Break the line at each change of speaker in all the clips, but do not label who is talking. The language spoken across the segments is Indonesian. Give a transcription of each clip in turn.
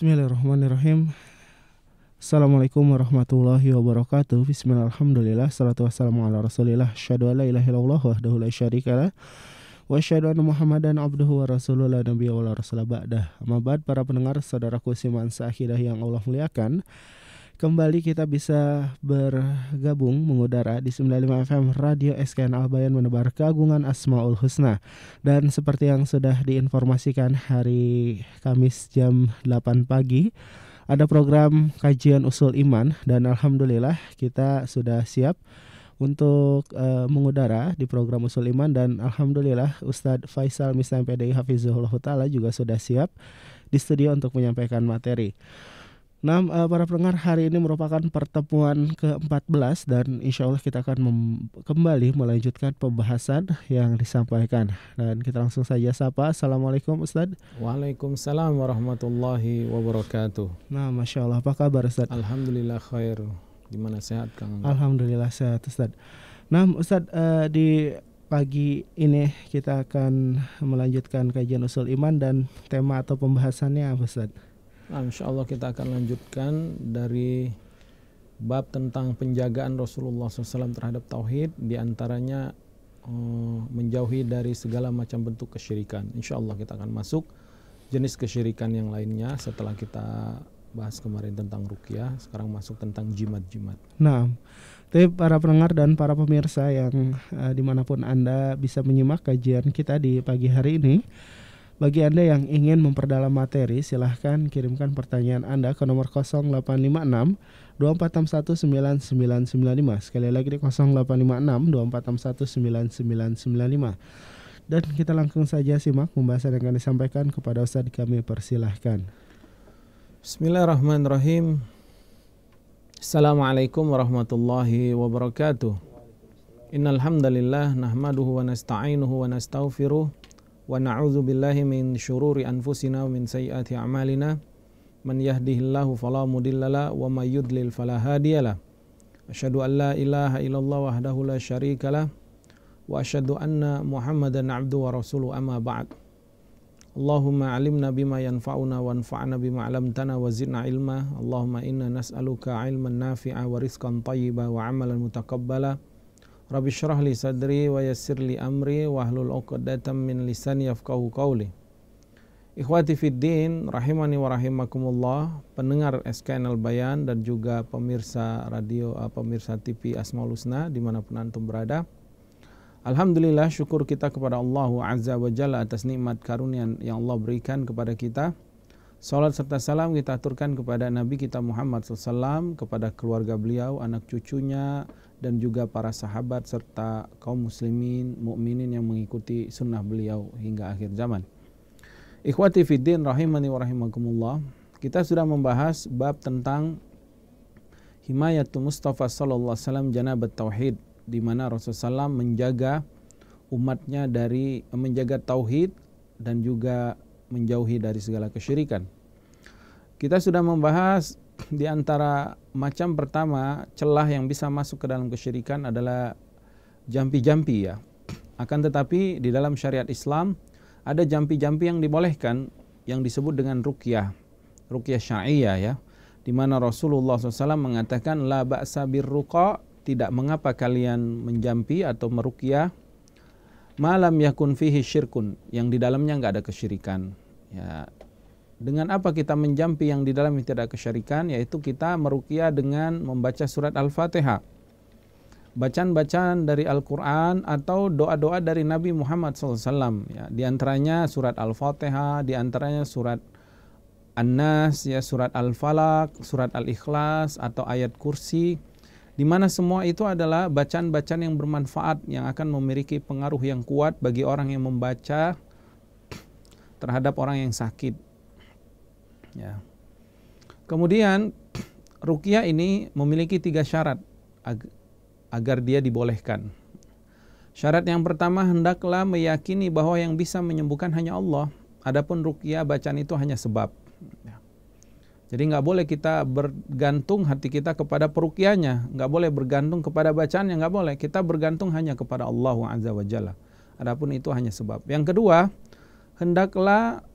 Bismillahirrahmanirrahim. Assalamualaikum warahmatullahi wabarakatuh. Bismillahirrahmanirrahim. Salatu wassalamu ala rasulillah. Asyhadu an la ilaha illallah wahdahu la syarikalah. Wa asyhadu anna Muhammadan abduhu wa rasuluhu la nabiyya wa la rasula ba'dah. Amma ba'd, para pendengar, saudaraku seiman seakidah yang Allah muliakan. Kembali kita bisa bergabung mengudara di 95 FM Radio SKN Al-Bayan menebar keagungan Asmaul Husna. Dan seperti yang sudah diinformasikan, hari Kamis jam 8 pagi ada program kajian usul iman, dan alhamdulillah kita sudah siap untuk mengudara di program usul iman, dan alhamdulillah Ustadz Faisal Mistam PDI Hafizahullah Ta'ala juga sudah siap di studio untuk menyampaikan materi. Nah, para pendengar, hari ini merupakan pertemuan ke-14 dan insya Allah kita akan kembali melanjutkan pembahasan yang disampaikan. Dan kita langsung saja sapa. Assalamualaikum Ustadz.
Waalaikumsalam warahmatullahi wabarakatuh.
Nah, Masya Allah, apa kabar Ustadz?
Alhamdulillah khair. Gimana, sehat Kang?
Alhamdulillah sehat Ustadz. Nah Ustadz, di pagi ini kita akan melanjutkan kajian usul iman, dan tema atau pembahasannya apa Ustadz?
Nah, insya Allah kita akan lanjutkan dari bab tentang penjagaan Rasulullah SAW terhadap tauhid, diantaranya menjauhi dari segala macam bentuk kesyirikan. Insya Allah kita akan masuk jenis kesyirikan yang lainnya setelah kita bahas kemarin tentang ruqyah. Sekarang masuk tentang jimat-jimat.
Nah, tapi para pendengar dan para pemirsa yang dimanapun Anda bisa menyimak kajian kita di pagi hari ini, bagi Anda yang ingin memperdalam materi, silahkan kirimkan pertanyaan Anda ke nomor 0856 2461 9995. Sekali lagi di 0856 2461 9995. Dan kita langsung saja simak pembahasan yang akan disampaikan kepada Ustadz, kami persilahkan.
Bismillahirrahmanirrahim. Assalamualaikum warahmatullahi wabarakatuh. Innal hamdalillah nahmaduhu wa nasta'inuhu wa nastaghfiruh wa na'udzu billahi min syururi anfusina wa min sayyiati a'malina. Man yahdihillahu fala mudhillalah wa may yudlil fala hadiyalah. Asyhadu an la ilaha illallah wahdahu la syarikalah wa asyhadu anna Muhammadan 'abduhu wa rasuluhu, amma ba'd. Allahumma 'allimna bima yanfa'una wanfa'na bima 'allamtana wa zidna ilma. Allahumma inna nas'aluka 'ilman nafi'a wa rizqan thayyiba wa 'amalan mutaqabbala. Rabbi syrah li sadri wa yassir li amri wahlul 'uqdatam min lisani yafqahu qawli. Ikhwati fid din, rahimani wa rahimakumullah, pendengar SKN Al-Bayan dan juga pemirsa radio, pemirsa TV Asmaul Husna dimanapun antum berada. Alhamdulillah, syukur kita kepada Allah Azza wa Jalla atas nikmat karunia yang Allah berikan kepada kita. Salat serta salam kita aturkan kepada Nabi kita Muhammad SAW, kepada keluarga beliau, anak cucunya, dan juga para sahabat serta kaum muslimin, mukminin yang mengikuti sunnah beliau hingga akhir zaman. Ikhwati fiddin rahimani wa rahimakumullah, kita sudah membahas bab tentang himayatu Mustafa sallallahu alaihi wasallam janabat tauhid, di mana Rasulullah SAW menjaga umatnya dari menjaga tauhid dan juga menjauhi dari segala kesyirikan. Kita sudah membahas di antara macam pertama celah yang bisa masuk ke dalam kesyirikan adalah jampi-jampi, ya. Akan tetapi di dalam syariat Islam ada jampi-jampi yang dibolehkan yang disebut dengan ruqyah syar'iyyah, ya. Di mana Rasulullah SAW mengatakan la ba'sa birruqa, tidak mengapa kalian menjampi atau meruqyah malam yakun fihi syirkun, yang di dalamnya enggak ada kesyirikan. Ya, dengan apa kita menjampi yang di dalamnya tidak ada kesyirikan? Yaitu kita meruqyah dengan membaca surat Al-Fatihah, bacaan-bacaan dari Al-Quran atau doa-doa dari Nabi Muhammad SAW. Ya, di antaranya surat Al-Fatihah, di antaranya surat An-Nas, ya, surat Al-Falaq, surat Al-Ikhlas atau ayat kursi, di mana semua itu adalah bacaan-bacaan yang bermanfaat, yang akan memiliki pengaruh yang kuat bagi orang yang membaca terhadap orang yang sakit. Ya. Kemudian ruqyah ini memiliki 3 syarat agar dia dibolehkan. Syarat yang pertama, hendaklah meyakini bahwa yang bisa menyembuhkan hanya Allah. Adapun ruqyah bacaan itu hanya sebab. Ya. Jadi nggak boleh kita bergantung hati kita kepada peruqyahnya, nggak boleh bergantung kepada bacaannya, nggak boleh. Kita bergantung hanya kepada Allah Azza wa Jalla. Adapun itu hanya sebab. Yang kedua, hendaklah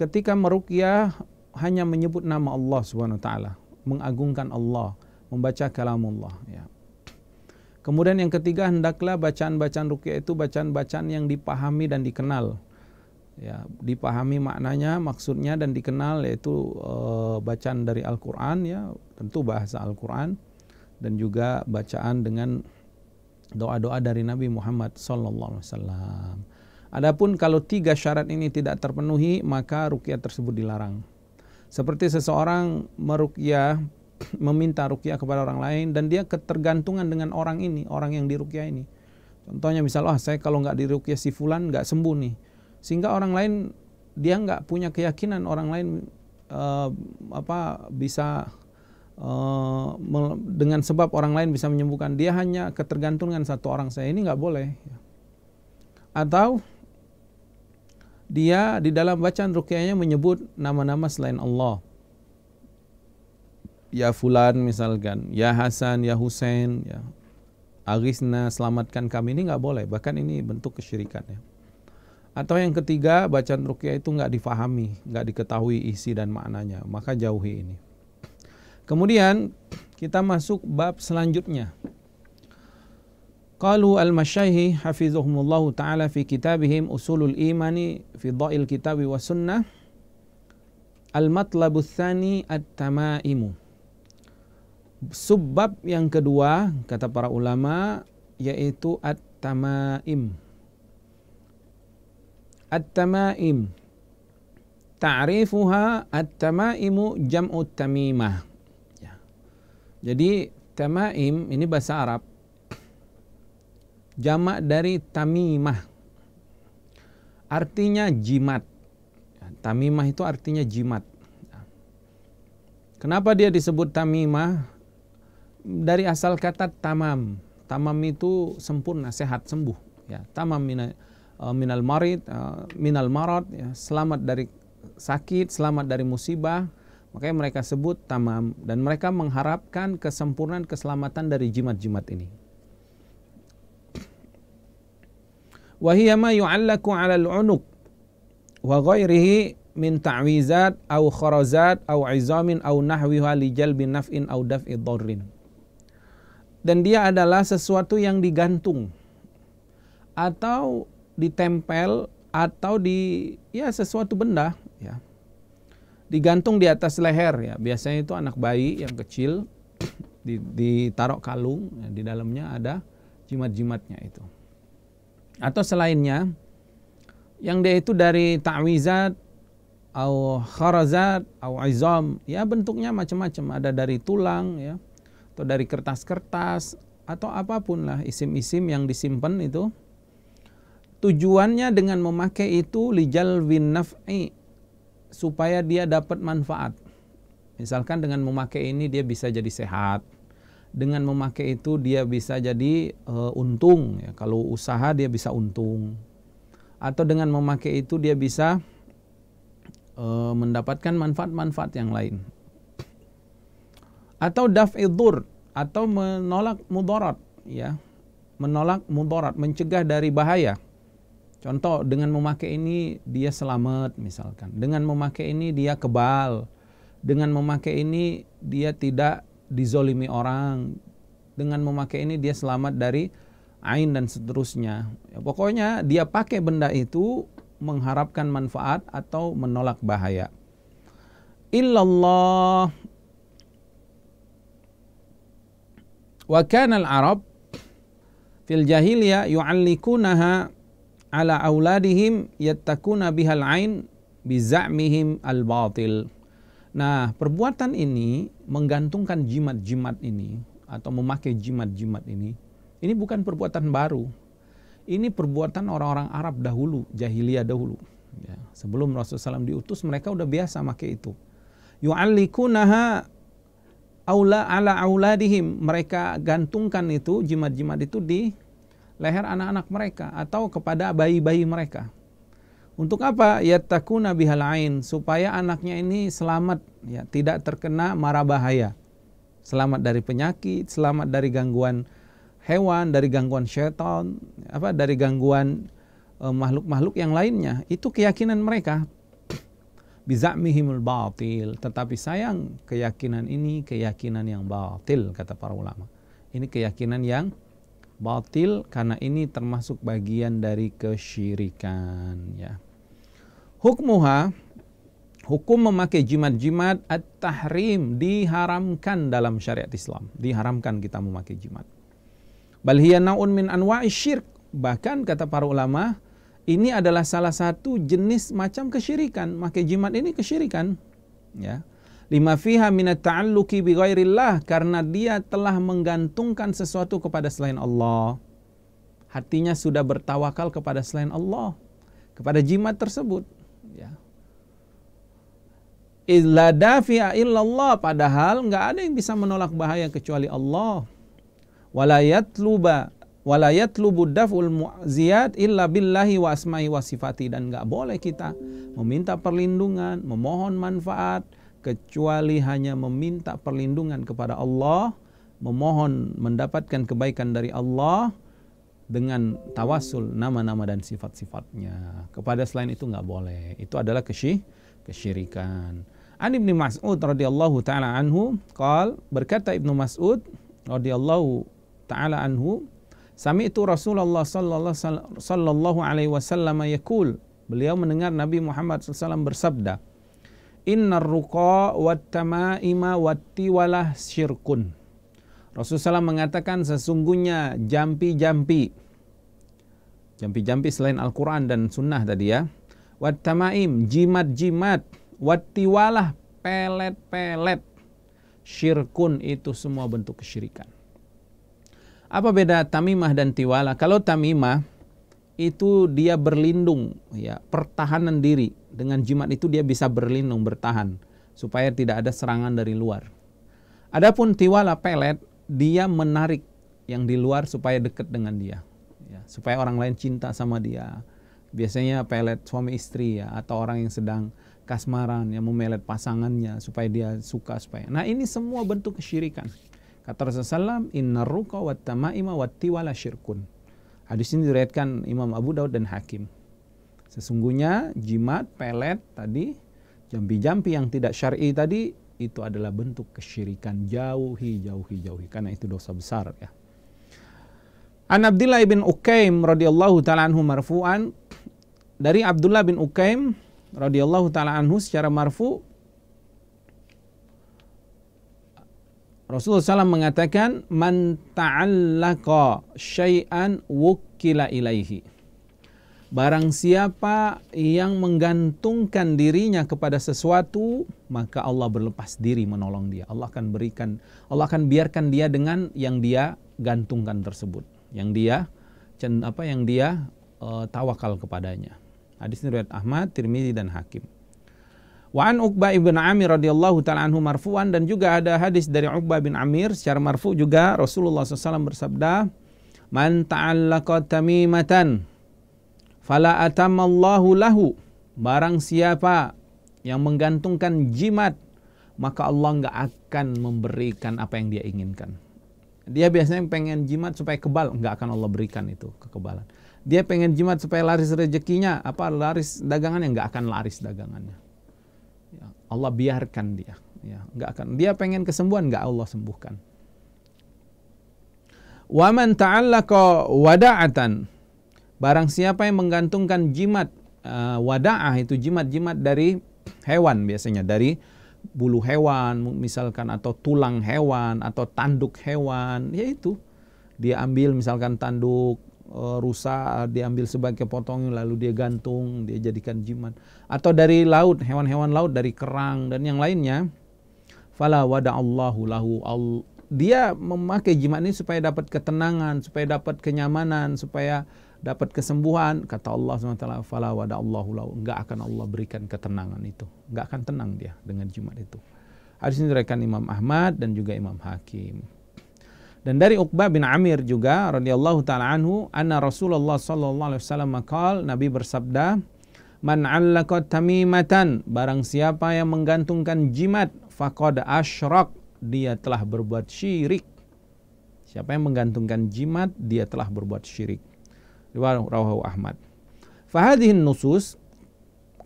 ketika meruqyah hanya menyebut nama Allah Subhanahu wa taala, mengagungkan Allah, membaca kalamullah ya. Kemudian yang ketiga, hendaklah bacaan-bacaan ruqyah itu bacaan-bacaan yang dipahami dan dikenal. Ya, dipahami maknanya, maksudnya dan dikenal, yaitu bacaan dari Al-Qur'an ya, tentu bahasa Al-Qur'an, dan juga bacaan dengan doa-doa dari Nabi Muhammad sallallahu alaihi wasallam. Adapun kalau 3 syarat ini tidak terpenuhi, maka ruqyah tersebut dilarang. Seperti seseorang meruqyah, meminta ruqyah kepada orang lain dan dia ketergantungan dengan orang ini, orang yang diruqyah ini. Contohnya misal, saya kalau nggak diruqyah si fulan nggak sembuh nih. Sehingga orang lain, dia nggak punya keyakinan orang lain bisa dengan sebab orang lain bisa menyembuhkan. Dia hanya ketergantungan satu orang saja. Ini nggak boleh. Atau dia di dalam bacaan ruqyahnya menyebut nama-nama selain Allah. Ya fulan misalkan, ya Hasan, ya Husain, ya Aghithna, selamatkan kami, ini nggak boleh. Bahkan ini bentuk kesyirikan ya. Atau yang ketiga, bacaan ruqyah itu nggak difahami, nggak diketahui isi dan maknanya, maka jauhi ini. Kemudian kita masuk bab selanjutnya. Qalu al-masyayikh hafizahumullahu ta'ala fi kitabihim usulul imani fi dha'il kitabi wa sunnah, al-matlabus tsani at-tamaimu. Subbab yang kedua, kata para ulama, yaitu at-tamaim. At-tamaim, ta'rifuha at-tamaimu jam'u tamimah. Ya. Jadi tamaim ini bahasa Arab, jamak dari tamimah, artinya jimat. Tamimah itu artinya jimat. Kenapa dia disebut tamimah? Dari asal kata tamam. Tamam itu sempurna, sehat, sembuh. Ya, tamam minal marid, minal marad, ya, selamat dari sakit, selamat dari musibah. Makanya mereka sebut tamam, dan mereka mengharapkan kesempurnaan, keselamatan dari jimat-jimat ini. Wa hiya ma yu'allaku 'ala al-'unuq wa ghairihi min ta'wizat aw kharazat aw 'izamin aw nahwiha li jalbi naf'in aw daf'i dharrin. Dan dia adalah sesuatu yang digantung atau ditempel atau sesuatu benda ya. Digantung di atas leher ya. Biasanya itu anak bayi yang kecil ditaruh kalung ya, di dalamnya ada jimat-jimatnya itu. Atau selainnya yang dia itu dari ta'wizat atau kharazat atau izam, ya bentuknya macam-macam, ada dari tulang ya, atau dari kertas-kertas atau apapun lah, isim-isim yang disimpan itu. Tujuannya dengan memakai itu lijalwin naf'i, supaya dia dapat manfaat. Misalkan dengan memakai ini dia bisa jadi sehat. Dengan memakai itu dia bisa jadi untung ya. Kalau usaha dia bisa untung. Atau dengan memakai itu dia bisa mendapatkan manfaat-manfaat yang lain. Atau daf'i dhur, atau menolak mudarat ya. Menolak mudarat, mencegah dari bahaya. Contoh, dengan memakai ini dia selamat misalkan. Dengan memakai ini dia kebal. Dengan memakai ini dia tidak dizolimi orang. Dengan memakai ini dia selamat dari ain dan seterusnya. Ya, pokoknya dia pakai benda itu mengharapkan manfaat atau menolak bahaya. Illallah wa kana al-arab fil jahiliyah yu'allikunaha ala auladihim yattakuna bihal ain biza'mihim al-batil. Nah, perbuatan ini menggantungkan jimat-jimat ini atau memakai jimat-jimat ini bukan perbuatan baru. Ini perbuatan orang-orang Arab dahulu, jahiliyah dahulu. Ya, sebelum Rasulullah SAW diutus, mereka udah biasa pakai itu. Yu'allikunaha ala auladihim, mereka gantungkan itu, jimat-jimat itu di leher anak-anak mereka atau kepada bayi-bayi mereka. Untuk apa? Yattakuna bihal ain, supaya anaknya ini selamat ya, tidak terkena mara bahaya. Selamat dari penyakit, selamat dari gangguan hewan, dari gangguan syaitan, dari gangguan makhluk-makhluk yang lainnya. Itu keyakinan mereka. bizamihimul batil, tetapi sayang keyakinan ini keyakinan yang batil, kata para ulama. Ini keyakinan yang batil karena ini termasuk bagian dari kesyirikan, ya. Hukmuha, hukum memakai jimat-jimat at-tahrim, diharamkan dalam syariat Islam. Diharamkan kita memakai jimat. Bal hiya naun min anwa'i syirk. Bahkan kata para ulama, ini adalah salah satu jenis macam kesyirikan. Memakai jimat ini kesyirikan, ya. Lima fiha minat ta'alluqi bi ghairillah, karena dia telah menggantungkan sesuatu kepada selain Allah. Hatinya sudah bertawakal kepada selain Allah, kepada jimat tersebut, ya. Illa dafi'a illallah, padahal enggak ada yang bisa menolak bahaya kecuali Allah. Wala yatlubu daf'ul mu'ziyat illa billahi wa asma'i wa sifati, dan enggak boleh kita meminta perlindungan, memohon manfaat kecuali hanya meminta perlindungan kepada Allah, memohon mendapatkan kebaikan dari Allah dengan tawasul nama-nama dan sifat-sifatnya. Kepada selain itu nggak boleh. Itu adalah kesyirikan. An Ibnu Mas'ud radhiyallahu taala anhu qal, berkata Ibnu Mas'ud radhiyallahu taala anhu, sami'tu Rasulullah sallallahu alaihi wasallam yaqul, beliau mendengar Nabi Muhammad SAW bersabda, innar ruqa wat tamaima wat tiwalah syirkun. Rasulullah SAW mengatakan sesungguhnya jampi-jampi selain Al-Quran dan Sunnah tadi, ya, wat tamaim, jimat-jimat, wat tiwalah, pelet-pelet, syirkun, itu semua bentuk kesyirikan. Apa beda tamimah dan tiwalah? Kalau tamimah itu dia berlindung, ya, pertahanan diri. Dengan jimat itu dia bisa berlindung, bertahan, supaya tidak ada serangan dari luar. Adapun tiwala, pelet, dia menarik yang di luar supaya dekat dengan dia, ya, supaya orang lain cinta sama dia. Biasanya pelet suami istri, ya, atau orang yang sedang kasmaran yang memelet pasangannya supaya dia suka, supaya. Nah, ini semua bentuk kesyirikan. Kata Rasulullah SAW, innar ruqa wat tamaima wat tiwala syirkun. Hadis ini diriwayatkan Imam Abu Daud dan Hakim. Sesungguhnya jimat, pelet tadi, jampi-jampi yang tidak syar'i tadi, itu adalah bentuk kesyirikan. Jauhi. Karena itu dosa besar, ya. An Abdullah bin Ukaim radhiyallahu ta'ala anhu marfu'an, dari Abdullah bin Ukaim radhiyallahu ta'ala anhu secara marfu', Rasulullah SAW mengatakan, man ta'allaqa syai'an wukila ilaihi. Barang siapa yang menggantungkan dirinya kepada sesuatu, maka Allah berlepas diri menolong dia. Allah akan biarkan dia dengan yang dia gantungkan tersebut, yang dia tawakal kepadanya. Hadis ini riwayat Ahmad, Tirmidzi dan Hakim. Wa an Uqbah ibn Amir radhiyallahu ta'ala anhu marfu'an, dan juga ada hadis dari Uqbah bin Amir secara marfu' juga, Rasulullah SAW bersabda, man ta'allaqa tamimatan fala atamallahu lahu, barang siapa yang menggantungkan jimat, maka Allah nggak akan memberikan apa yang dia inginkan. Dia biasanya pengen jimat supaya kebal, nggak akan Allah berikan itu kekebalan. Dia pengen jimat supaya laris rezekinya, laris dagangannya, nggak akan laris dagangannya. Ya, Allah biarkan dia, ya, nggak akan. Dia pengen kesembuhan, nggak Allah sembuhkan. Wa man ta'allaqa wada'atan, barang siapa yang menggantungkan jimat, wada'ah itu jimat-jimat dari hewan, biasanya dari bulu hewan misalkan, atau tulang hewan, atau tanduk hewan, yaitu dia ambil misalkan tanduk rusa, dia ambil sebagai potong lalu dia gantung, dia jadikan jimat. Atau dari laut, hewan-hewan laut, dari kerang dan yang lainnya, fala wada'allahu lahu, dia memakai jimat ini supaya dapat ketenangan, supaya dapat kenyamanan, supaya dapat kesembuhan. Kata Allah SWT, fala wada'allahu lahu, enggak akan Allah berikan ketenangan itu, enggak akan tenang dia dengan jimat itu. Hadis ini diriwayatkan Imam Ahmad dan juga Imam Hakim. Dan dari Uqbah bin Amir juga radhiyallahu ta'ala anhu, anna Rasulullah sallallahu alaihi wasallam qala, Nabi bersabda, man 'allaqa tamimatan, barang siapa yang menggantungkan jimat, faqad asyrak, dia telah berbuat syirik. Siapa yang menggantungkan jimat, dia telah berbuat syirik. Rawahu Ahmad. Fahadhihi nusus,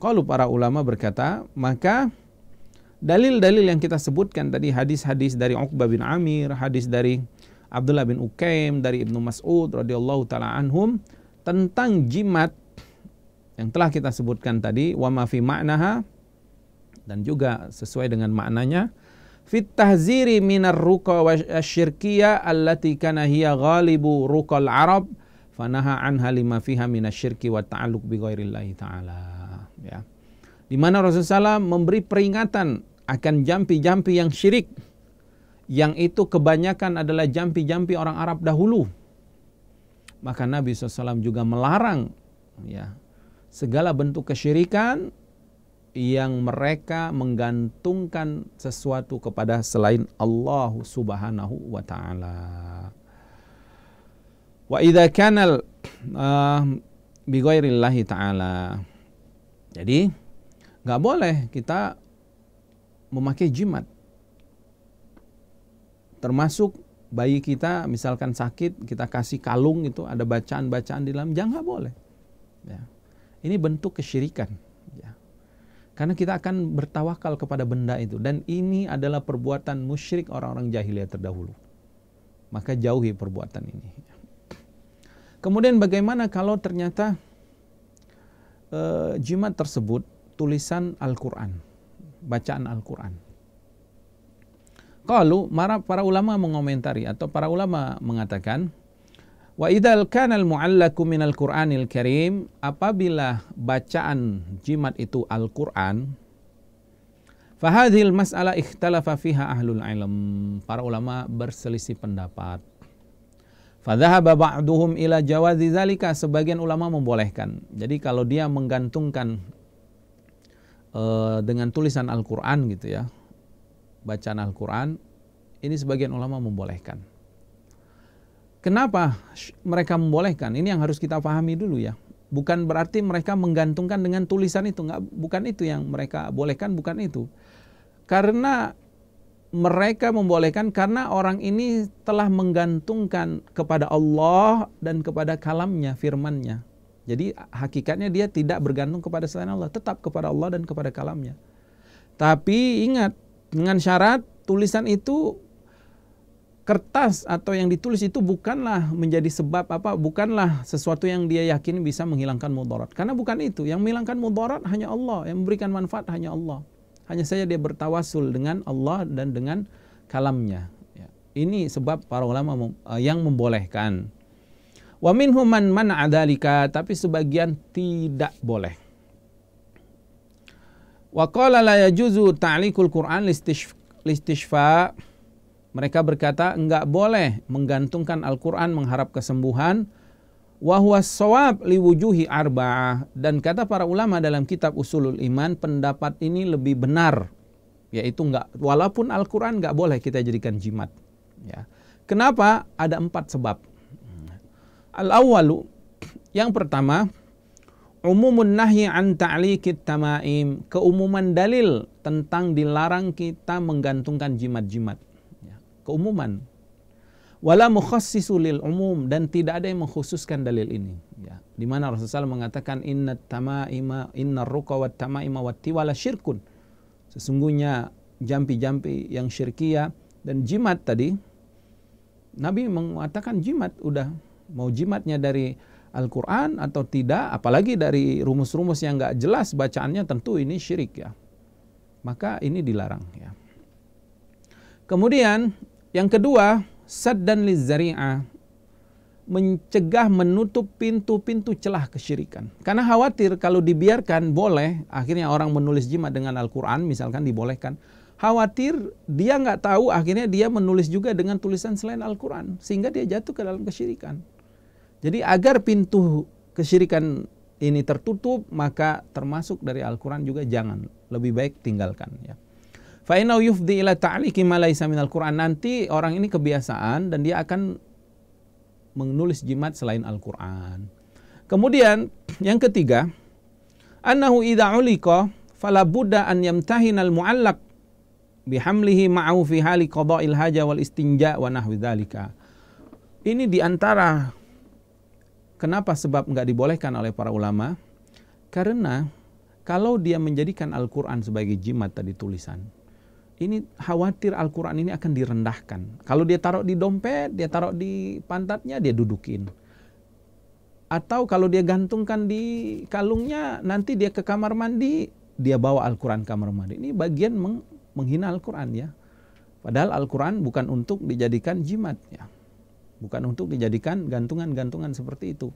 Qalu, para ulama berkata, maka dalil-dalil yang kita sebutkan tadi, hadis-hadis dari Uqbah bin Amir, hadis dari Abdullah bin Ukaim, dari Ibnu Mas'ud radhiyallahu taala anhum tentang jimat yang telah kita sebutkan tadi, wa ma fi ma'naha, dan juga sesuai dengan maknanya, fit tahziri minar ruqa wasyirkiyah allati kana hiya ghalibu ruqal arab fanaha anha lima fiha minasyirki wa ta'alluq bi ghairillahi ta'ala. Ya. Di mana Rasulullah SAW memberi peringatan akan jampi-jampi yang syirik, yang itu kebanyakan adalah jampi-jampi orang Arab dahulu. Maka Nabi SAW juga melarang ya segala bentuk kesyirikan yang mereka menggantungkan sesuatu kepada selain Allah Subhanahu wa taala. Wa idza kana bi ghairillahi taala. Jadi enggak boleh kita memakai jimat. Termasuk bayi kita misalkan sakit, kita kasih kalung itu ada bacaan-bacaan di dalam, jangan, nggak boleh. Ya. Ini bentuk kesyirikan. Ya. Karena kita akan bertawakal kepada benda itu, dan ini adalah perbuatan musyrik orang-orang jahiliyah terdahulu. Maka jauhi perbuatan ini. Kemudian bagaimana kalau ternyata jimat tersebut tulisan Al-Quran, bacaan Al-Quran? Kalau para ulama mengomentari atau para ulama mengatakan, wa idzal kana al-mu'allaku minal Qur'anil Karim, apabila bacaan jimat itu Al-Qur'an, fa hadhil mas'alah ikhtalafa fiha ahlul ilm. Para ulama berselisih pendapat. Fa dhahaba ba'duhum ila jawazi zalika, sebagian ulama membolehkan. Jadi kalau dia menggantungkan dengan tulisan Al-Qur'an gitu ya, bacaan Al-Quran, ini sebagian ulama membolehkan. Kenapa mereka membolehkan? Ini yang harus kita pahami dulu ya. Bukan berarti mereka menggantungkan dengan tulisan itu, bukan itu yang mereka bolehkan, bukan itu. Karena mereka membolehkan karena orang ini telah menggantungkan kepada Allah dan kepada kalamnya, firmannya. Jadi hakikatnya dia tidak bergantung kepada selain Allah, tetap kepada Allah dan kepada kalamnya. Tapi ingat, dengan syarat tulisan itu, kertas atau yang ditulis itu bukanlah menjadi sebab bukanlah sesuatu yang dia yakini bisa menghilangkan mudarat. Karena bukan itu, yang menghilangkan mudarat hanya Allah, yang memberikan manfaat hanya Allah. Hanya saja dia bertawasul dengan Allah dan dengan kalamnya. Ya. Ini sebab para ulama yang membolehkan. Wa minhum man man'a dzalika, tapi sebagian tidak boleh. Wa qala la yajuzu ta'liqul Qur'an listishfa. Mereka berkata enggak boleh menggantungkan Al-Qur'an mengharap kesembuhan. Wa huwa shawab liwujuhi arba'ah, dan kata para ulama dalam kitab Usulul Iman, pendapat ini lebih benar, yaitu enggak, walaupun Al-Qur'an enggak boleh kita jadikan jimat. Ya. Kenapa? Ada 4 sebab. Al-awwalu, yang pertama, umumun nahyi an ta'liqit tamaim, keumuman dalil tentang dilarang kita menggantungkan jimat-jimat. Ya, keumuman. Wala mukhassisu lil umum, dan tidak ada yang mengkhususkan dalil ini. Ya, di mana Rasulullah mengatakan inna ruqa wat tamaima wat tiwala syirkun. Sesungguhnya jampi-jampi yang syirkiyah dan jimat tadi, Nabi mengatakan jimat, udah mau jimatnya dari Al-Quran atau tidak, apalagi dari rumus-rumus yang nggak jelas bacaannya, tentu ini syirik ya. Maka ini dilarang ya. Kemudian yang kedua, saddan lizzari'ah, mencegah, menutup pintu-pintu celah kesyirikan. Karena khawatir kalau dibiarkan boleh, akhirnya orang menulis jimat dengan Al-Quran misalkan dibolehkan. Khawatir dia nggak tahu, akhirnya dia menulis juga dengan tulisan selain Al-Quran, sehingga dia jatuh ke dalam kesyirikan. Jadi agar pintu kesyirikan ini tertutup, maka termasuk dari Al-Quran juga jangan, lebih baik tinggalkan ya. Fa innahu yufdi ila ta'liqi ma laysa minal Qur'an, nanti orang ini kebiasaan dan dia akan menulis jimat selain Al-Quran. Kemudian yang ketiga, annahu idza uliqa fala budda an yamtahina al-mu'allaq bihamlihi ma'ahu fi hali qada'il haja wal istinja wa nahwi dzalika. Ini diantara kenapa sebab enggak dibolehkan oleh para ulama, karena kalau dia menjadikan Al-Quran sebagai jimat tadi tulisan, ini khawatir Al-Quran ini akan direndahkan. Kalau dia taruh di dompet, dia taruh di pantatnya, dia dudukin. Atau kalau dia gantungkan di kalungnya, nanti dia ke kamar mandi, dia bawa Al-Quran kamar mandi. Ini bagian menghina Al-Quran ya. Padahal Al-Quran bukan untuk dijadikan jimat ya. Bukan untuk dijadikan gantungan-gantungan seperti itu.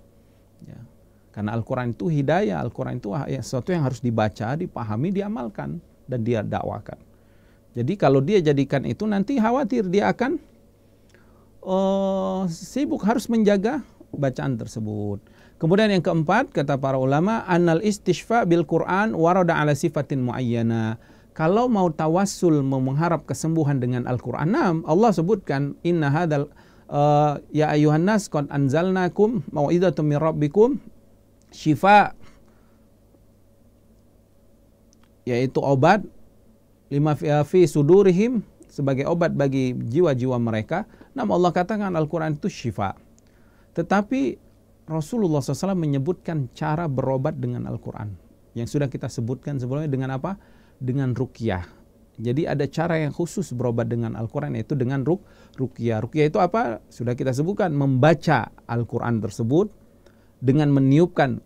Ya. Karena Al-Quran itu hidayah, Al-Quran itu sesuatu yang harus dibaca, dipahami, diamalkan, dan dia dakwakan. Jadi kalau dia jadikan itu, nanti khawatir dia akan sibuk harus menjaga bacaan tersebut. Kemudian yang keempat, kata para ulama, annal istishfa bil Quran warada ala sifatin muayyana. Kalau mau tawassul, mau mengharap kesembuhan dengan Al-Quran, Allah sebutkan, inna hadal ya ayuhan nas qad anzalnakum mau'izatan min rabbikum syifa, yaitu obat lima fi sudurihim, sebagai obat bagi jiwa-jiwa mereka. Nama Allah katakan Al-Quran itu syifa. Tetapi Rasulullah SAW menyebutkan cara berobat dengan Al-Quran yang sudah kita sebutkan sebelumnya dengan apa? Dengan ruqyah. Jadi ada cara yang khusus berobat dengan Al-Quran, yaitu dengan ruqyah. Ruqyah itu apa? Sudah kita sebutkan, membaca Al-Quran tersebut dengan meniupkan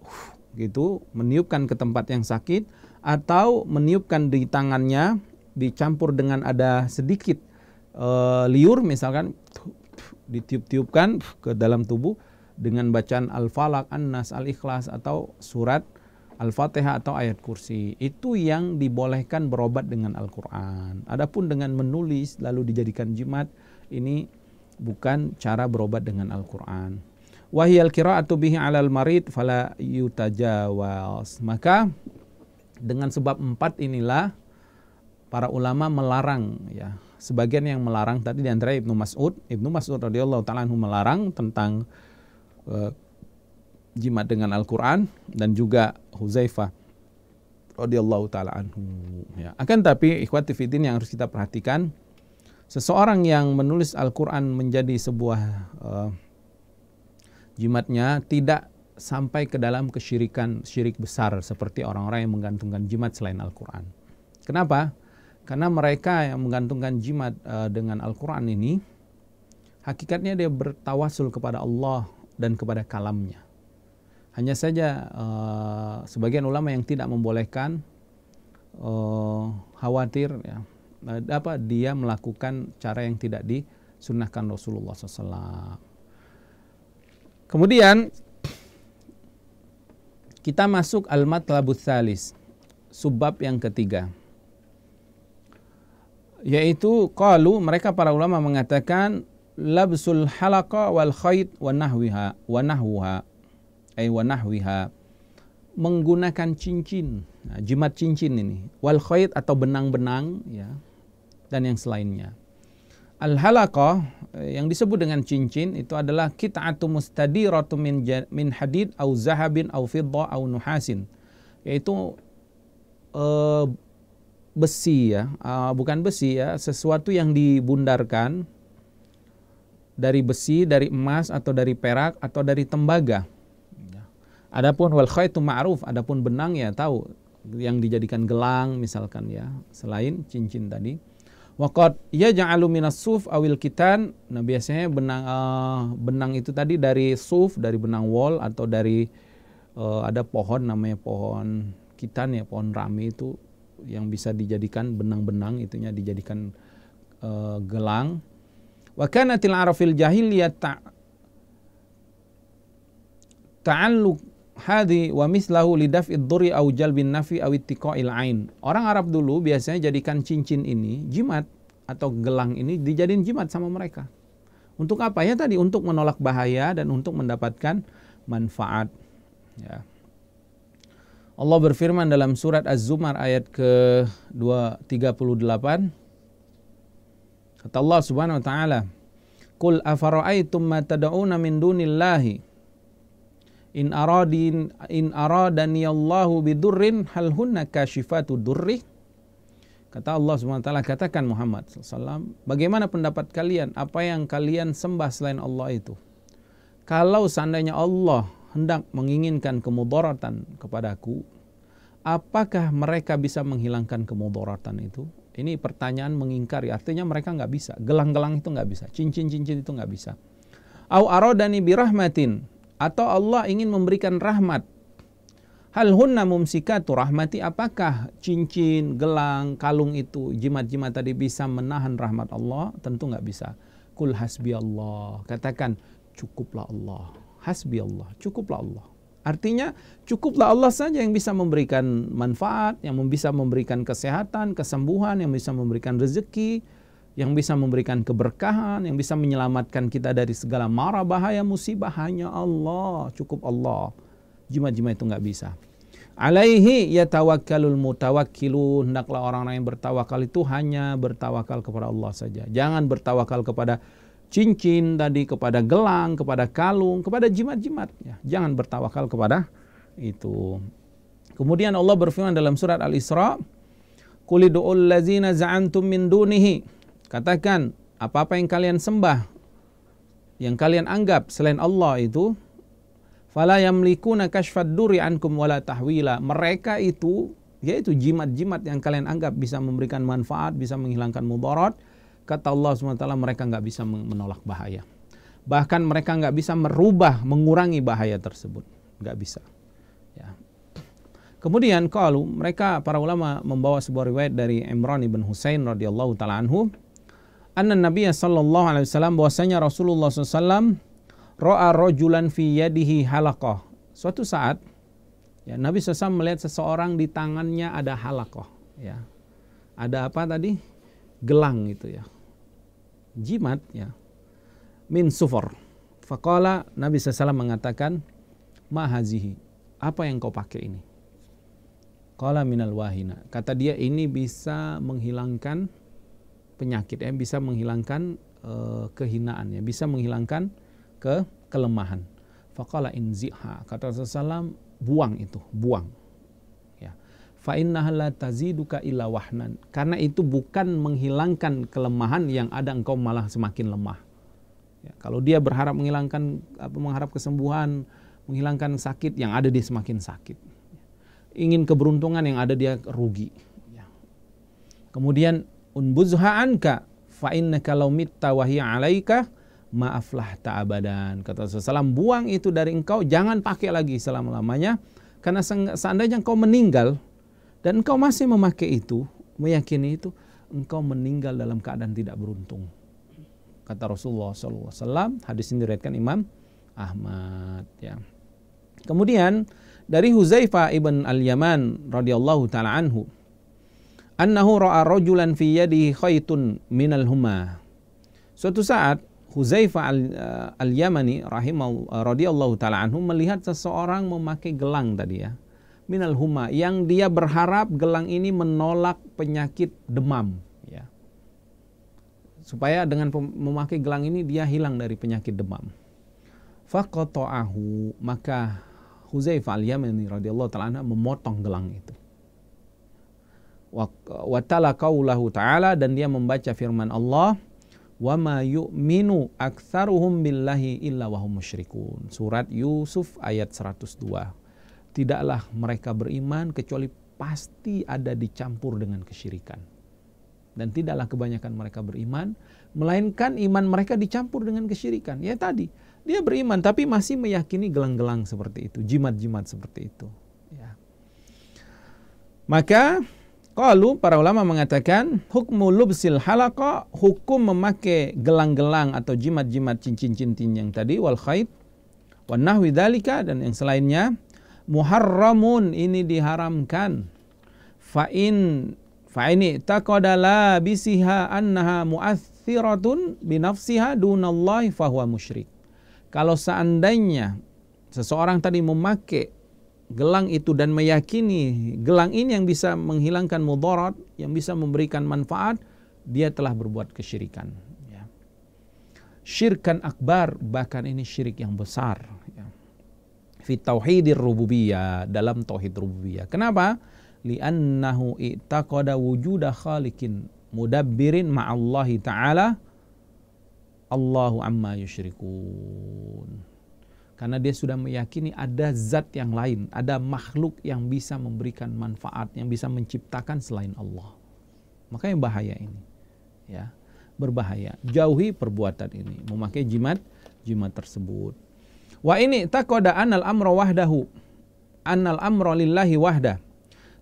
meniupkan ke tempat yang sakit, atau meniupkan di tangannya dicampur dengan ada sedikit liur misalkan, ditiup-tiupkan ke dalam tubuh dengan bacaan Al-Falaq, An-Nas, Al-Ikhlas, atau surat Al-Fatihah atau ayat kursi. Itu yang dibolehkan berobat dengan Al-Quran. Adapun dengan menulis lalu dijadikan jimat, ini bukan cara berobat dengan Al-Quran. Wahiyal qira'atu bihi 'alal marid fala yutajawaz. Maka dengan sebab 4 inilah para ulama melarang ya. Sebagian yang melarang tadi di antara Ibnu Mas'ud radhiyallahu ta'ala anhu melarang tentang jimat dengan Al-Quran, dan juga Huzaifah radhiyallahu ta'ala anhu ya. Akan tapi ikhwati fiddin yang harus kita perhatikan, seseorang yang menulis Al-Quran menjadi sebuah jimatnya tidak sampai ke dalam syirik besar seperti orang-orang yang menggantungkan jimat selain Al-Quran. Kenapa? Karena mereka yang menggantungkan jimat dengan Al-Quran ini, hakikatnya dia bertawasul kepada Allah dan kepada kalamnya. Hanya saja sebagian ulama yang tidak membolehkan, khawatir ya, dia melakukan cara yang tidak disunnahkan Rasulullah SAW. Kemudian kita masuk al-matlabus tsalis, subbab yang ketiga, yaitu qalu, mereka para ulama mengatakan labsul halaqa wal khayt wa nahwiha menggunakan cincin, jimat cincin ini, wal khayt atau benang-benang ya, dan yang selainnya. Al halaqah yang disebut dengan cincin itu adalah qit'atu mustadiratu min hadid au zahabin au fiddah au nuhasin, yaitu besi ya, bukan besi ya, sesuatu yang dibundarkan dari besi, dari emas, atau dari perak, atau dari tembaga. Adapun wal khaytu ma'ruf, adapun benang ya tahu, yang dijadikan gelang misalkan ya, selain cincin tadi. Waqad yaj'alu minas suf awil kitan. Nah biasanya benang itu tadi dari suf, dari benang wol, atau dari ada pohon namanya pohon kitan ya, pohon rami itu yang bisa dijadikan benang-benang, itunya dijadikan gelang. Wa kanatil arafil jahiliyah ta'alluq hadi wa mislahu lidaf'id dhurri au jalbin nafi au ittiqa'il ain. Orang Arab dulu biasanya jadikan cincin ini, jimat atau gelang ini dijadiin jimat sama mereka. Untuk apa ya tadi? Untuk menolak bahaya dan untuk mendapatkan manfaat. Ya. Allah berfirman dalam surat Az-Zumar ayat ke-238. Kata Allah Subhanahu wa taala, "Qul afara'aitum ma tad'una min dunillahi in aradani Allahu bidurrin hal hunna kashifatu durri." Kata Allah Subhanahu wa taala, katakan Muhammad SAW, bagaimana pendapat kalian apa yang kalian sembah selain Allah itu? Kalau seandainya Allah hendak menginginkan kemudaratan kepadaku, apakah mereka bisa menghilangkan kemudaratan itu? Ini pertanyaan mengingkari, artinya mereka nggak bisa. Gelang-gelang itu nggak bisa, cincin-cincin itu nggak bisa. Au aradani birahmatin, atau Allah ingin memberikan rahmat. Hal hunna mumsikatu rahmati, apakah cincin, gelang, kalung itu, jimat-jimat tadi bisa menahan rahmat Allah? Tentu nggak bisa. Kul hasbi Allah, katakan cukuplah Allah. Hasbi Allah, cukuplah Allah. Artinya cukuplah Allah saja yang bisa memberikan manfaat, yang bisa memberikan kesehatan, kesembuhan, yang bisa memberikan rezeki, yang bisa memberikan keberkahan, yang bisa menyelamatkan kita dari segala mara bahaya musibah. Hanya Allah, cukup Allah. Jimat-jimat itu nggak bisa. Alaihi yatawakkalul mutawakkilun, hendaklah orang-orang yang bertawakal itu hanya bertawakal kepada Allah saja. Jangan bertawakal kepada cincin tadi, kepada gelang, kepada kalung, kepada jimat-jimat. Ya, jangan bertawakal kepada itu. Kemudian Allah berfirman dalam surat Al-Isra, "Qul ud'ul ladzina za'antum min dunihi." Katakan, apa-apa yang kalian sembah, yang kalian anggap selain Allah itu, fala yamlikuna kashfad durri ankum wala tahwila. Mereka itu, yaitu jimat-jimat yang kalian anggap bisa memberikan manfaat, bisa menghilangkan mudarat. Kata Allah SWT, mereka nggak bisa menolak bahaya. Bahkan mereka nggak bisa merubah, mengurangi bahaya tersebut. Nggak bisa. Ya. Kemudian kalau mereka, para ulama membawa sebuah riwayat dari Imran ibn Husain radhiyallahu ta'ala anhu, anna Nabiya sallallahu alaihi wasallam, bahwasanya Rasulullah SAW ra'a rajulan fi yadihi halaqah. Suatu saat, ya, Nabi SAW melihat seseorang di tangannya ada halaqah. Ya. Ada apa tadi? Gelang itu ya. Jimat ya. Min sufar. Faqala, Nabi SAW mengatakan, ma hazihi, apa yang kau pakai ini? Qala minal wahina. Kata dia, ini bisa menghilangkan penyakit, ya, bisa menghilangkan kehinaan, ya, bisa menghilangkan kelemahan. Faqala inziha. Kata Rasulullah, buang itu, buang. Fa innaha la taziduka illa wahnan. Karena itu bukan menghilangkan kelemahan, yang ada engkau malah semakin lemah. Ya, kalau dia berharap mengharap kesembuhan, menghilangkan sakit, yang ada dia semakin sakit. Ingin keberuntungan, yang ada dia rugi. Ya. Kemudian unbuzha anka fa innaka law mitta wa hiya 'alaika ma aflahta abadan. Kata Rasulullah, buang itu dari engkau, jangan pakai lagi selama-lamanya, karena seandainya engkau meninggal dan engkau masih memakai itu, meyakini itu, engkau meninggal dalam keadaan tidak beruntung. Kata Rasulullah SAW, hadis ini diriwayatkan Imam Ahmad. Ya. Kemudian dari Huzaifah ibn al-Yaman radhiyallahu ta'ala anhu, annahu ra'a rajulan fi yadihi khaytun minal huma. Suatu saat Huzaifah al-Yamani radhiyallahu ta'ala anhu melihat seseorang memakai gelang tadi, ya, minal huma, yang dia berharap gelang ini menolak penyakit demam, ya. Supaya dengan memakai gelang ini dia hilang dari penyakit demam. Faqata'ahu, maka Huzaifah al-Yamani radhiyallahu ta'ala memotong gelang itu. Wa tala qaulahu ta'ala, dan dia membaca firman Allah, wa ma yu'minu aktsaruhum billahi illa wa hum musyrikun. Surat Yusuf ayat 102. Tidaklah mereka beriman kecuali pasti ada dicampur dengan kesyirikan. Dan tidaklah kebanyakan mereka beriman, melainkan iman mereka dicampur dengan kesyirikan. Ya tadi, dia beriman tapi masih meyakini gelang-gelang seperti itu, jimat-jimat seperti itu. Ya. Maka, qalu, para ulama mengatakan, hukmu lubsil halaqa, hukum memakai gelang-gelang atau jimat-jimat cincin-cincin yang tadi, wal khayt, wan nahwi dzalika, dan yang selainnya, muharramun, ini diharamkan. Fa'ini taqada la bisiha annaha mu'athiratun binafsiha dunallahi fahuwa musyrik. Kalau seandainya seseorang tadi memakai gelang itu dan meyakini gelang ini yang bisa menghilangkan mudarat, yang bisa memberikan manfaat, dia telah berbuat kesyirikan. Ya. Syirkan akbar, bahkan ini syirik yang besar. Ya. Fi tauhidir rububiyah, dalam tauhid rububiyah. Kenapa? Li'annahu i'taqada wujuda khaliqin mudabbirin ma'allahi ta'ala Allahu amma yusyrikun. Karena dia sudah meyakini ada zat yang lain, ada makhluk yang bisa memberikan manfaat, yang bisa menciptakan selain Allah. Makanya bahaya ini. Ya, berbahaya. Jauhi perbuatan ini, memakai jimat tersebut. Wa ini taqada anal amra wahdahu, annal amra lillahi wahdah.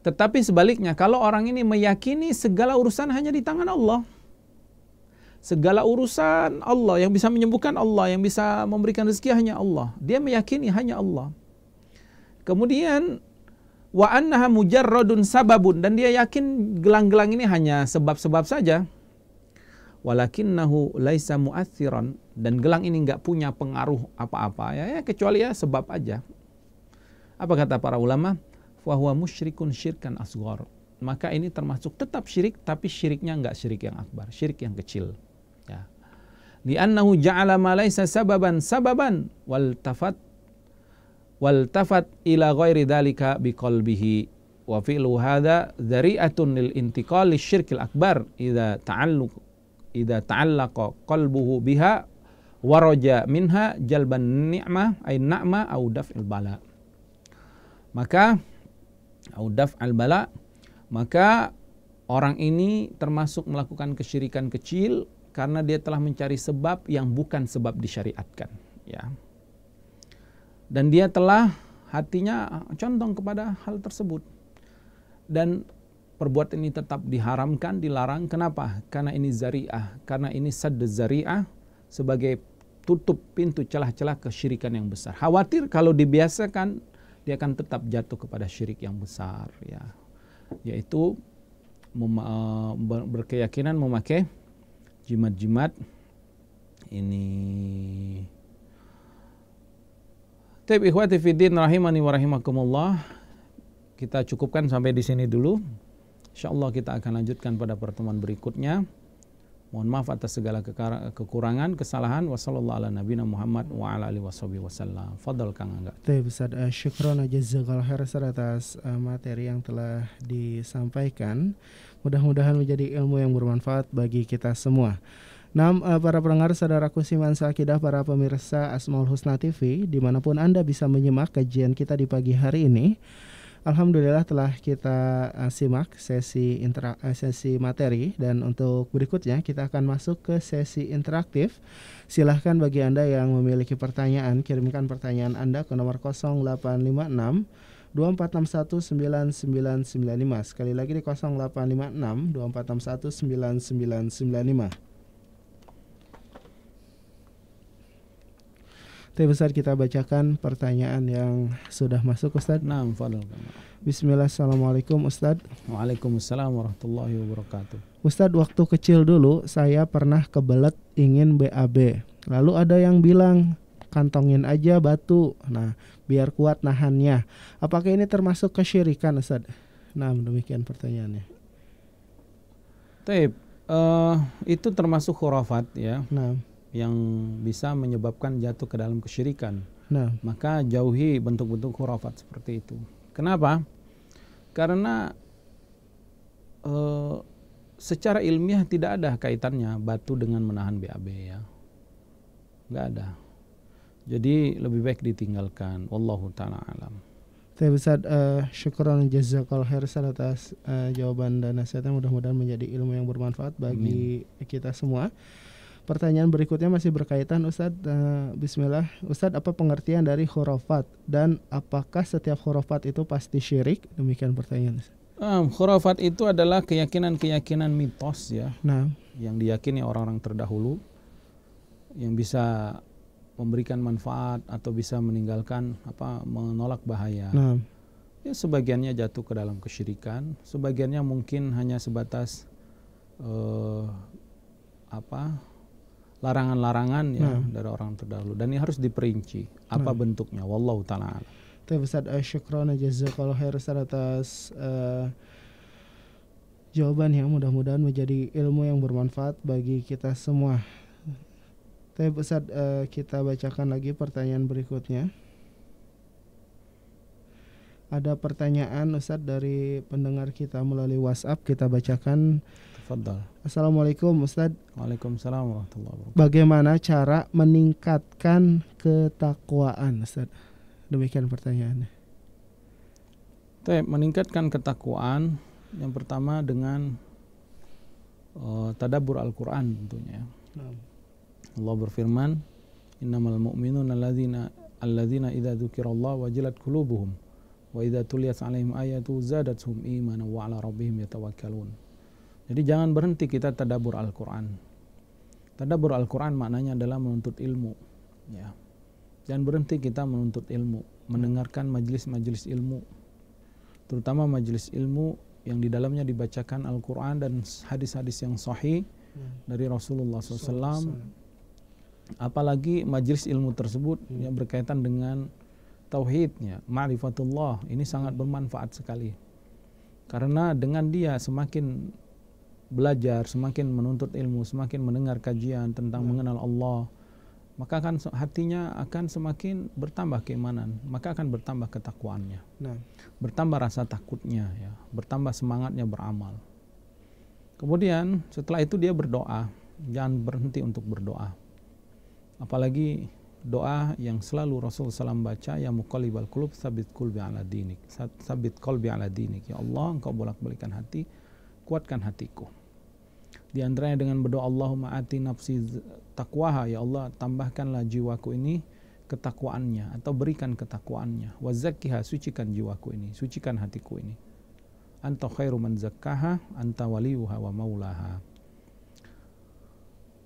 Tetapi sebaliknya, kalau orang ini meyakini segala urusan hanya di tangan Allah, segala urusan Allah, yang bisa menyembuhkan Allah, yang bisa memberikan rezeki hanya Allah. Dia meyakini hanya Allah. Kemudian wa annaha mujarradun sababun, dan dia yakin gelang-gelang ini hanya sebab-sebab saja. Walakinnahu laisa mu'athiran, dan gelang ini enggak punya pengaruh apa-apa ya kecuali ya sebab aja. Apa kata para ulama? Fa huwa musyrikun syirkan asghar. Maka ini termasuk tetap syirik, tapi syiriknya enggak syirik yang akbar, syirik yang kecil. Ya. Li'annahu ja'ala ma laisa sababan wal tafat ila ghairi dzalika biqalbihi wa fi'lu hadza dzari'atun lil intiqal lisyirkil akbar idza ta'allaqa qalbuhu biha wa raja minha jalban ni'mah ay na'ma au daf'il bala. Maka orang ini termasuk melakukan kesyirikan kecil karena dia telah mencari sebab yang bukan sebab disyariatkan, ya. Dan dia telah hatinya condong kepada hal tersebut. Dan perbuatan ini tetap diharamkan, dilarang. Kenapa? Karena ini zari'ah, karena ini sadd zari'ah, sebagai tutup pintu celah-celah kesyirikan yang besar. Khawatir kalau dibiasakan dia akan tetap jatuh kepada syirik yang besar, ya. Yaitu berkeyakinan memakai jimat-jimat ini. Taib ikhwati fiddin rahimani wa rahimakumullah. Kita cukupkan sampai di sini dulu. Insyaallah kita akan lanjutkan pada pertemuan berikutnya. Mohon maaf atas segala kekurangan, kesalahan. Wassallallahu ala nabiyina Muhammad wa ala alihi wasallam. Fadhal Kang Angga.
Taib Ustaz, syukran jazakallahu khairan atas materi yang telah disampaikan. Mudah-mudahan menjadi ilmu yang bermanfaat bagi kita semua. Nah, para pendengar, saudaraku Siman Sakidah, para pemirsa Asmaul Husna TV, dimanapun Anda bisa menyimak kajian kita di pagi hari ini. Alhamdulillah telah kita simak sesi materi, dan untuk berikutnya kita akan masuk ke sesi interaktif. Silahkan bagi Anda yang memiliki pertanyaan, kirimkan pertanyaan Anda ke nomor 0856 24619995. Sekali lagi di 0856 24619995. Tapi Ustaz, kita bacakan pertanyaan yang sudah masuk, Ustaz.
Naam, fadhal.
Bismillah, assalamualaikum Ustaz.
Waalaikumsalam warahmatullahi wabarakatuh.
Ustaz, waktu kecil dulu saya pernah kebelet ingin BAB. Lalu ada yang bilang kantongin aja batu, nah biar kuat nahannya. Apakah ini termasuk kesyirikan, Ustaz? Nah, demikian pertanyaannya.
Taib, itu termasuk khurafat, ya.
Nah,
yang bisa menyebabkan jatuh ke dalam kesyirikan.
nah,
Maka jauhi bentuk-bentuk khurafat seperti itu. Kenapa? Karena secara ilmiah tidak ada kaitannya batu dengan menahan BAB, ya. Nggak ada. Jadi lebih baik ditinggalkan. Wallahu ta'ala alam.
Tapi Ustaz, syukran jazakallahu khairan atas jawaban dan nasihatnya. Mudah-mudahan menjadi ilmu yang bermanfaat bagi kita semua. Pertanyaan berikutnya masih berkaitan, Ustaz. Bismillah, Ustaz, apa pengertian dari khurafat dan apakah setiap khurafat itu pasti syirik? Demikian pertanyaan.
Khurafat itu adalah keyakinan-keyakinan mitos, ya.
Nah,
yang diyakini orang-orang terdahulu, yang bisa memberikan manfaat atau bisa meninggalkan menolak bahaya.
nah,
Ya, sebagiannya jatuh ke dalam kesyirikan, sebagiannya mungkin hanya sebatas larangan-larangan, ya, dari orang terdahulu, dan ini harus diperinci apa bentuknya. Wallahu ta'ala alam.
Tapi Ustaz, syukran jazakallahu khairan atas jawaban yang mudah-mudahan menjadi ilmu yang bermanfaat bagi kita semua. Tapi Ustaz, kita bacakan lagi pertanyaan berikutnya. Ada pertanyaan, Ustaz, dari pendengar kita melalui WhatsApp. Kita bacakan.
Tafadhal.
Assalamualaikum Ustadz.
Waalaikumsalam warahmatullahi wabarakatuh.
Bagaimana cara meningkatkan ketakwaan Ustadz? Demikian pertanyaannya.
Meningkatkan ketakwaan yang pertama dengan tadabbur Al-Qur'an tentunya. Allah berfirman, innamal mu'minuna alladzina idza dzukirallahu wajilat qulubuhum wa idza tuliyat 'alaihim ayatu zadatuhum imanan wa 'ala rabbihim yatawakkalun. Jadi jangan berhenti kita tadabbur Al-Qur'an. Tadabbur Al-Qur'an maknanya adalah menuntut ilmu, ya. Jangan berhenti kita menuntut ilmu, mendengarkan majelis-majelis ilmu, terutama majelis ilmu yang di dalamnya dibacakan Al-Qur'an dan hadis-hadis yang sahih dari Rasulullah SAW. Apalagi majelis ilmu tersebut yang berkaitan dengan tauhidnya, ma'rifatullah, ini sangat bermanfaat sekali. Karena dengan dia semakin belajar, semakin menuntut ilmu, semakin mendengar kajian tentang mengenal Allah, maka akan hatinya akan semakin bertambah keimanan, maka akan bertambah ketakwaannya, bertambah rasa takutnya, ya, bertambah semangatnya beramal. Kemudian setelah itu dia berdoa, jangan berhenti untuk berdoa. Apalagi doa yang selalu Rasulullah SAW baca, ya muqallibal qulub tsabbit qalbi ala dinik, tsabbit qalbi ala dinik. Ya Allah, engkau bolak-balikan hati, kuatkan hatiku. Di antaranya dengan berdoa, Allahumma ati nafsi taqwaha, ya Allah tambahkanlah jiwaku ini ketakwaannya, atau berikan ketakwaannya. Wa zakkiha, sucikan jiwaku ini, sucikan hatiku ini. Anta khairu man zakkaha, anta waliyuha wa maulaha.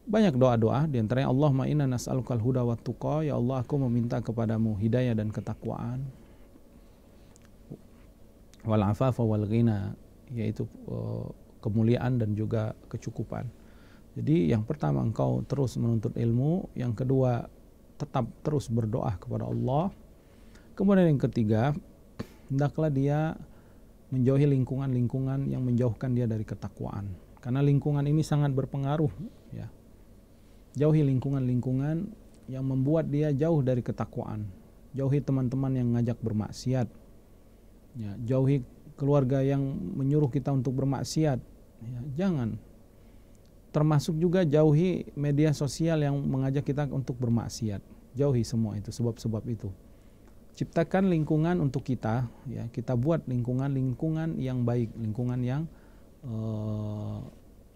Banyak doa-doa, di antaranya Allahumma inna nas'alukal huda wat tuqa, ya Allah aku meminta kepadamu hidayah dan ketakwaan, wal afafa wal ghina, yaitu kemuliaan dan juga kecukupan. Jadi yang pertama engkau terus menuntut ilmu, yang kedua tetap terus berdoa kepada Allah, kemudian yang ketiga hendaklah dia menjauhi lingkungan-lingkungan yang menjauhkan dia dari ketakwaan, karena lingkungan ini sangat berpengaruh, ya. Jauhi lingkungan-lingkungan yang membuat dia jauh dari ketakwaan. Jauhi teman-teman yang ngajak bermaksiat, ya. Jauhi keluarga yang menyuruh kita untuk bermaksiat, ya. Jangan. Termasuk juga jauhi media sosial yang mengajak kita untuk bermaksiat. Jauhi semua itu, sebab-sebab itu. Ciptakan lingkungan untuk kita, ya. Kita buat lingkungan yang baik, lingkungan yang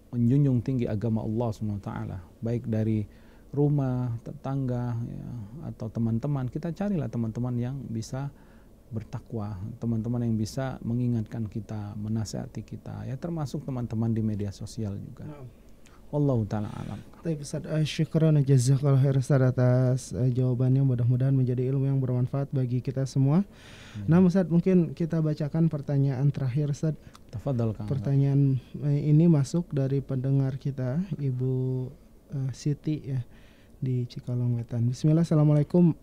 menjunjung tinggi agama Allah SWT, baik dari rumah, tetangga, ya, atau teman-teman. Kita carilah teman-teman yang bisa bertakwa, teman-teman yang bisa mengingatkan kita, menasihati kita, ya, termasuk teman-teman di media sosial juga. Wallahu ta'ala alam.
Baik Ustaz, syukran jazakallahu khair Ustaz atas jawabannya, mudah-mudahan menjadi ilmu yang bermanfaat bagi kita semua. Nah Ustaz, mungkin kita bacakan pertanyaan terakhir Ustaz.
Tafadhal Kang.
Pertanyaan ini masuk dari pendengar kita Ibu Siti, ya, di Cikalong Wetan. Bismillah, assalamualaikum.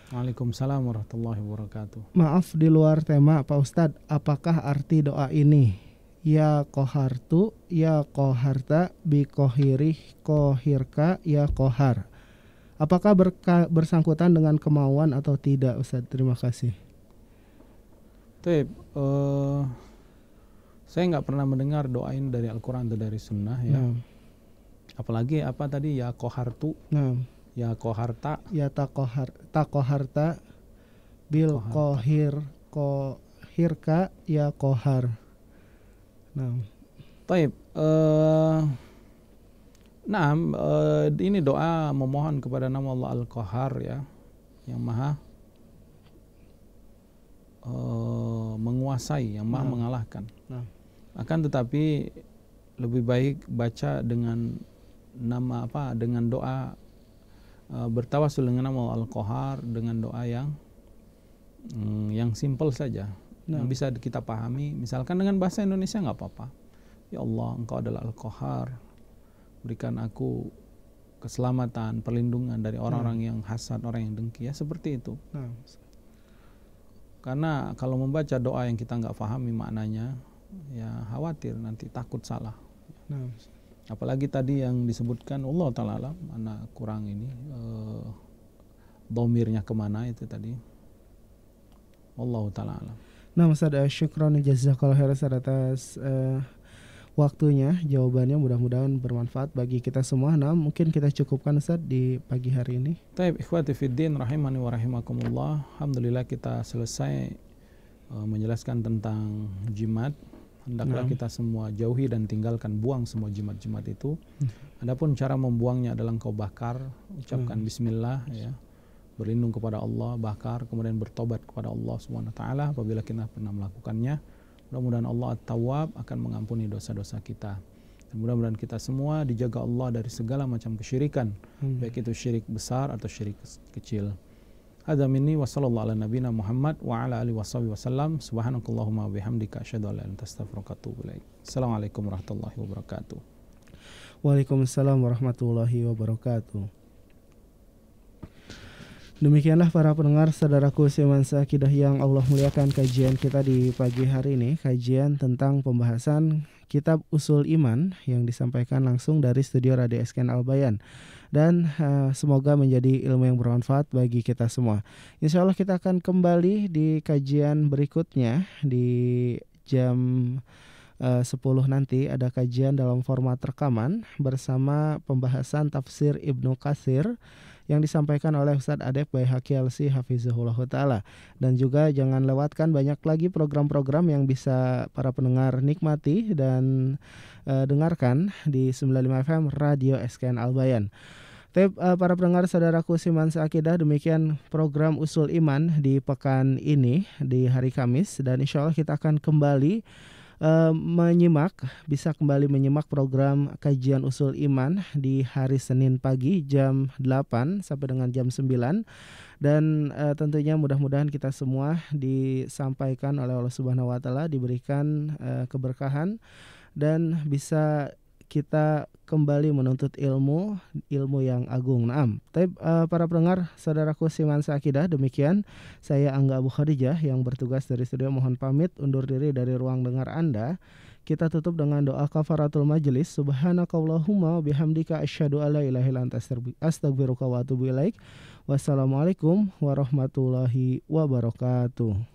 Waalaikumsalam warahmatullahi wabarakatuh.
Maaf di luar tema Pak Ustadz, apakah arti doa ini? Ya kohartu, ya koharta, bi kohirih, kohirka, ya kohar. Apakah bersangkutan dengan kemauan atau tidak Ustadz? Terima kasih.
Saya nggak pernah mendengar doa ini dari Al-Quran atau dari Sunnah, ya. Apalagi apa tadi, ya kohartu, ya koharta,
ya takoharta, bil kohirka, ya kohar.
Ini doa memohon kepada nama Allah Al-Qahar, ya, yang maha menguasai, yang maha mengalahkan. Akan tetapi lebih baik baca dengan nama apa, dengan doa bertawasul dengan nama Allah Al-Qahar, dengan doa yang simple saja, yang bisa kita pahami. Misalkan dengan bahasa Indonesia nggak apa-apa. Ya Allah, Engkau adalah Al-Qahar, berikan aku keselamatan, perlindungan dari orang-orang yang hasad, orang yang dengki, ya, seperti itu. Karena kalau membaca doa yang kita nggak pahami maknanya, ya khawatir nanti takut salah. Apalagi tadi yang disebutkan Allah Ta'ala alam, anak kurang ini domirnya kemana itu tadi. Allah Ta'ala alam.
Nah Ustaz, syukran jazakallahu khairan atas waktunya, jawabannya mudah-mudahan bermanfaat bagi kita semua. Nah, mungkin kita cukupkan Ustaz di pagi hari ini.
Taib ikhwati fiddin rahimani wa rahimakumullah. Alhamdulillah kita selesai menjelaskan tentang jimat. Hendaklah kita semua jauhi dan tinggalkan, buang semua jimat-jimat itu. Adapun cara membuangnya adalah engkau bakar, ucapkan bismillah ya. Berlindung kepada Allah, bakar, kemudian bertobat kepada Allah Subhanahu wa taala apabila kita pernah melakukannya. Mudah-mudahan Allah At-Tawwab akan mengampuni dosa-dosa kita. Dan mudah-mudahan kita semua dijaga Allah dari segala macam kesyirikan, baik itu syirik besar atau syirik kecil. Hadza minni wa sallallahu ala nabiyina Muhammad wa ala alihi wasallam. Subhanakallahumma wa bihamdika asyhadu an la ilaha illa anta astaghfiruka wa atubu ilaik. Assalamualaikum warahmatullahi wabarakatuh.
Waalaikumsalam warahmatullahi wabarakatuh. Demikianlah para pendengar saudaraku semansa akidah yang Allah muliakan, kajian kita di pagi hari ini, kajian tentang pembahasan kitab Usul Iman yang disampaikan langsung dari studio Radio SKN Al-Bayan. Dan semoga menjadi ilmu yang bermanfaat bagi kita semua. Insya Allah kita akan kembali di kajian berikutnya di jam 10 nanti, ada kajian dalam format rekaman bersama pembahasan tafsir Ibnu Katsir yang disampaikan oleh Ustadz Adep Baihaqi Alsi Hafizahullah Ta'ala. Dan juga jangan lewatkan banyak lagi program-program yang bisa para pendengar nikmati dan dengarkan di 95 FM Radio SKN Al-Bayan. Para pendengar saudaraku Siman Seakidah, demikian program Usul Iman di pekan ini di hari Kamis. Dan insya Allah kita akan kembali bisa kembali menyimak program kajian Usul Iman di hari Senin pagi jam 8 sampai dengan jam 9. Dan tentunya mudah-mudahan kita semua disampaikan oleh Allah Subhanahu wa taala, diberikan keberkahan dan bisa kita kembali menuntut ilmu yang agung. Naam. Para pendengar saudaraku Siman Seakidah, demikian saya Angga Abu Khadijah yang bertugas dari studio, mohon pamit undur diri dari ruang dengar Anda. Kita tutup dengan doa kafaratul majelis. Subhanakallahumma bihamdika asyhadu alla ilaha illa anta astaghfiruka wa atubu ilaik. Wassalamualaikum warahmatullahi wabarakatuh.